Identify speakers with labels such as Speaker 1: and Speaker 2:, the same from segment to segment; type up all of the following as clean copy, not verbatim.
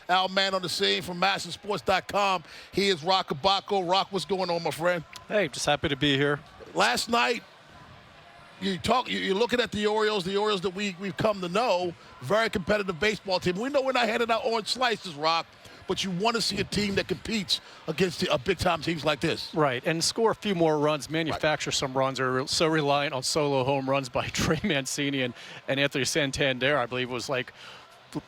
Speaker 1: our man on the scene from MASNsports.com. He is Roch Kubatko. Roch, what's going on, my friend?
Speaker 2: Hey, just happy to be here.
Speaker 1: Last night, you're looking at the Orioles that we've come to know, very competitive baseball team. We know we're not handing out orange slices, Roch, but you want to see a team that competes against big-time teams like this.
Speaker 2: Right, and score a few more runs, manufacture some runs. Are so reliant on solo home runs by Trey Mancini and Anthony Santander. I believe it was like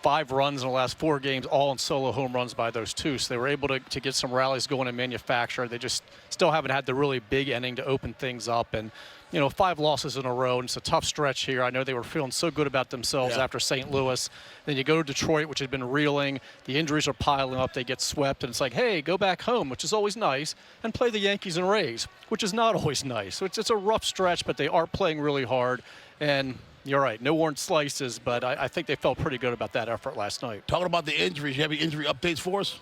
Speaker 2: 5 runs in the last 4 games, all in solo home runs by those two. So they were able to get some rallies going and manufacture. They just still haven't had the really big inning to open things up. And, 5 losses in a row, and it's a tough stretch here. I know they were feeling so good about themselves after St. Louis. Then you go to Detroit, which had been reeling. The injuries are piling up. They get swept, and it's like, hey, go back home, which is always nice, and play the Yankees and Rays, which is not always nice. So it's a rough stretch, but they are playing really hard. And you're right, no orange slices, but I think they felt pretty good about that effort last night.
Speaker 1: Talking about the injuries, you have any injury updates for us?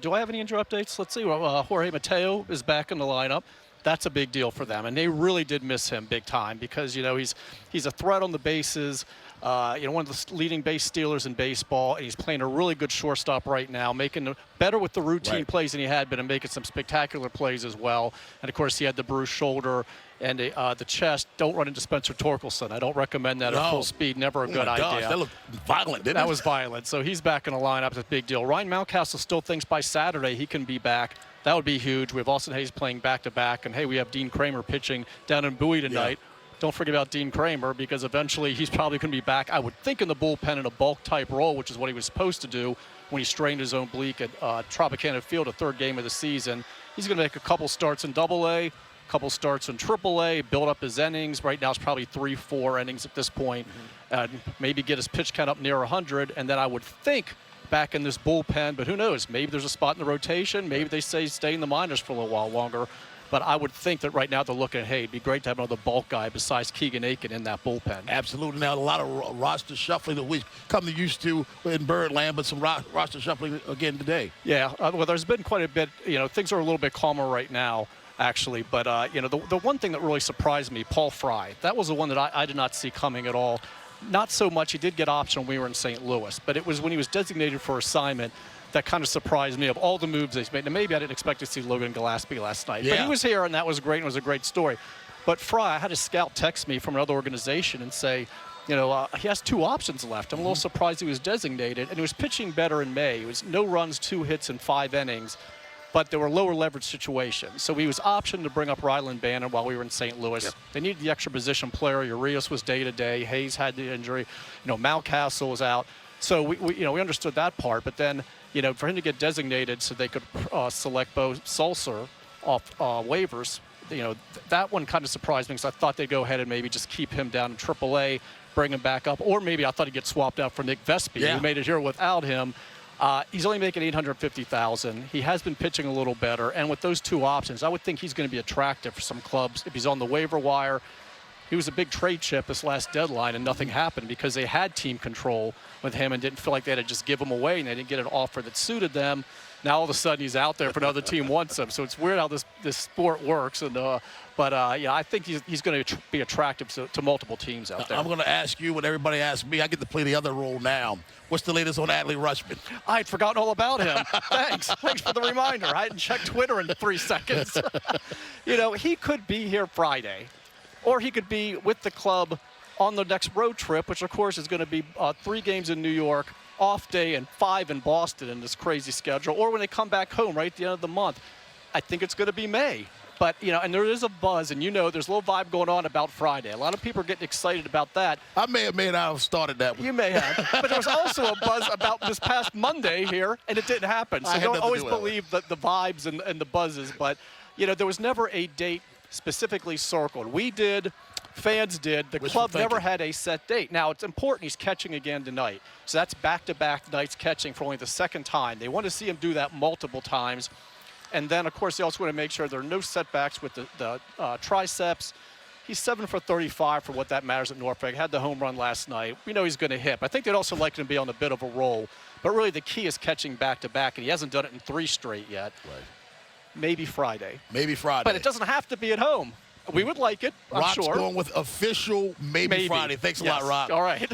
Speaker 2: Do I have any injury updates? Let's see. Jorge Mateo is back in the lineup. That's a big deal for them, and they really did miss him big time because he's a threat on the bases. One of the leading base stealers in baseball, and he's playing a really good shortstop right now, making better with the routine plays than he had been, and making some spectacular plays as well. And of course, he had the bruised shoulder and the chest. Don't run into Spencer Torkelson. I don't recommend that at full speed. Never a good idea.
Speaker 1: Gosh, that looked violent, didn't it?
Speaker 2: That was violent. So he's back in the lineup. It's a big deal. Ryan Mountcastle still thinks by Saturday he can be back. That would be huge. We have Austin Hayes playing back-to-back, and hey, we have Dean Kramer pitching down in Bowie tonight. Don't forget about Dean Kramer because eventually he's probably going to be back, I would think, in the bullpen in a bulk-type role, which is what he was supposed to do when he strained his own oblique at Tropicana Field, a 3rd game of the season. He's going to make a couple starts in Double-A, a couple starts in Triple-A, build up his innings. Right now it's probably 3-4 innings at this point. Maybe get his pitch count up near 100, and then I would think back in this bullpen, but who knows? Maybe there's a spot in the rotation. Maybe they say stay in the minors for a little while longer. But I would think that right now they're looking at, hey, it'd be great to have another bulk guy besides Keegan Aiken in that bullpen.
Speaker 1: Absolutely. Now, a lot of roster shuffling that we've come to used to in Birdland, but some roster shuffling again today.
Speaker 2: Yeah, well, there's been quite a bit. Things are a little bit calmer right now, actually. But, the one thing that really surprised me, Paul Fry, that was the one that I did not see coming at all. Not so much. He did get option when we were in St. Louis, but it was when he was designated for assignment that kind of surprised me of all the moves they've made. Now, maybe I didn't expect to see Logan Gillespie last night, but he was here, and that was great, and it was a great story. But Fry, I had a scout text me from another organization and say, he has 2 options left. I'm a little surprised he was designated, and he was pitching better in May. It was no runs, 2 hits in 5 innings, but there were lower leverage situations. So he was optioned to bring up Ryland Bannon while we were in St. Louis. They needed the extra position player. Urias was day-to-day. Hayes had the injury. Mountcastle was out. So we understood that part, but then, for him to get designated so they could select Bo Sulser off waivers, that one kind of surprised me because I thought they'd go ahead and maybe just keep him down in AAA, bring him back up, or maybe I thought he'd get swapped out for Nick Vespi, who made it here without him. He's only making $850,000. He has been pitching a little better, and with those 2 options, I would think he's going to be attractive for some clubs if he's on the waiver wire. He was a big trade chip this last deadline, and nothing happened because they had team control with him and didn't feel like they had to just give him away, and they didn't get an offer that suited them. Now all of a sudden he's out there for another team wants him. So it's weird how this sport works. And I think he's going to be attractive to multiple teams out there.
Speaker 1: I'm going to ask you what everybody asks me. I get to play the other role now. What's the latest on Adley Rutschman?
Speaker 2: I had forgotten all about him. Thanks for the reminder. I hadn't checked Twitter in 3 seconds. He could be here Friday, or he could be with the club on the next road trip, which of course is going to be 3 games in New York, off day, and 5 in Boston in this crazy schedule, or when they come back home right at the end of the month. I think it's going to be May. But, and there is a buzz, and there's a little vibe going on about Friday. A lot of people are getting excited about that.
Speaker 1: I may have started that one.
Speaker 2: You may have. But there was also a buzz about this past Monday here, and it didn't happen. So don't always believe the vibes and the buzzes. But, there was never a date specifically circled. We did. Fans did. The club never had a set date. Now, it's important he's catching again tonight. So that's back-to-back nights catching for only the 2nd time. They want to see him do that multiple times. And then, of course, they also want to make sure there are no setbacks with the triceps. He's 7 for 35 for what that matters at Norfolk. Had the home run last night. We know he's going to hit. I think they'd also like him to be on a bit of a roll. But really the key is catching back-to-back, and he hasn't done it in 3 straight yet.
Speaker 1: Right.
Speaker 2: Maybe Friday.
Speaker 1: Maybe Friday.
Speaker 2: But it doesn't have to be at home. We would like it, I'm
Speaker 1: Roch's
Speaker 2: sure.
Speaker 1: going with official maybe Friday. Thanks a lot, Roch.
Speaker 2: All right.